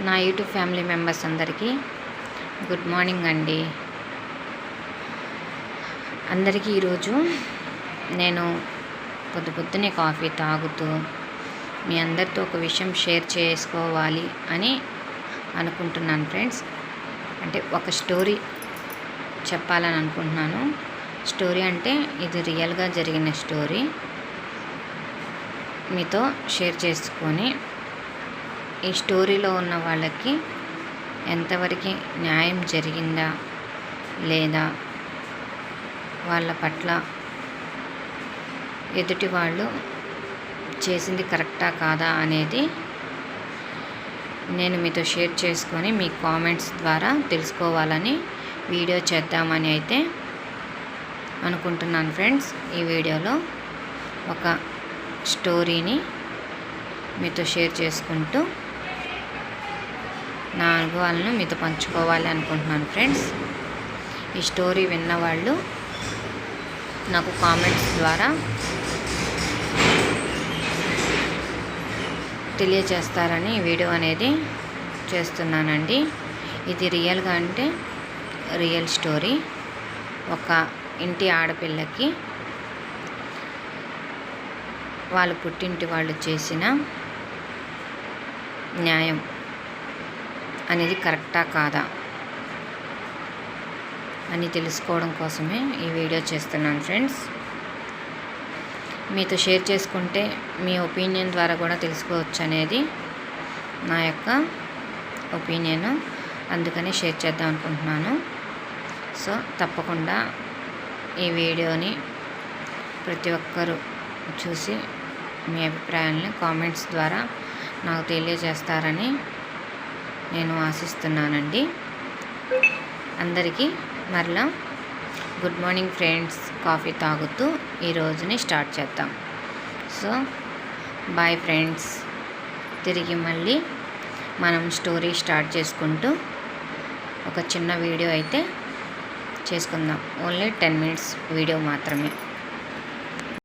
నా YouTube family members అందరికీ good morning అండి. అందరికీ ఈరోజు నేను పొద్దున్నే కాఫీ తాగుతూ మీ అందరితో ఒక విషయం షేర్ చేసుకోవాలి అని అనుకుంటున్నాను ఫ్రెండ్స్. అంటే ఒక స్టోరీ చెప్పాలని అనుకుంటున్నాను. స్టోరీ అంటే ఇది రియల్గా జరిగిన స్టోరీ మీతో షేర్ చేసుకొని ఈ స్టోరీలో ఉన్న వాళ్ళకి ఎంతవరకు న్యాయం జరిగిందా లేదా, వాళ్ళ పట్ల ఎదుటి వాళ్ళు చేసింది కరెక్టా కాదా అనేది నేను మీతో షేర్ చేసుకొని మీ కామెంట్స్ ద్వారా తెలుసుకోవాలని వీడియో చేద్దామని అయితే అనుకుంటున్నాను ఫ్రెండ్స్. ఈ వీడియోలో ఒక స్టోరీని మీతో షేర్ చేసుకుంటూ నా అనుభవాలను మీతో పంచుకోవాలి అనుకుంటున్నాను ఫ్రెండ్స్. ఈ స్టోరీ విన్నవాళ్ళు నాకు కామెంట్స్ ద్వారా తెలియజేస్తారని ఈ వీడియో అనేది చేస్తున్నానండి. ఇది రియల్గా అంటే రియల్ స్టోరీ. ఒక ఇంటి ఆడపిల్లకి వాళ్ళ పుట్టింటి వాళ్ళు చేసిన న్యాయం అనేది కరెక్టా కాదా అని తెలుసుకోవడం కోసమే ఈ వీడియో చేస్తున్నాను ఫ్రెండ్స్. మీతో షేర్ చేసుకుంటే మీ ఒపీనియన్ ద్వారా కూడా తెలుసుకోవచ్చు అనేది నా యొక్క ఒపీనియన్. అందుకని షేర్ చేద్దాం అనుకుంటున్నాను. సో తప్పకుండా ఈ వీడియోని ప్రతి ఒక్కరూ చూసి మీ అభిప్రాయాలను కామెంట్స్ ద్వారా నాకు తెలియజేస్తారని నేను ఆశిస్తున్నానండి. అందరికీ మరలా గుడ్ మార్నింగ్ ఫ్రెండ్స్. కాఫీ తాగుతూ ఈ రోజుని స్టార్ట్ చేద్దాం. So bye friends. తిరిగి మళ్ళీ మనం స్టోరీ స్టార్ట్ చేసుకుంటూ ఒక చిన్న వీడియో అయితే చేసుకుందాం. ఓన్లీ 10 minutes వీడియో మాత్రమే.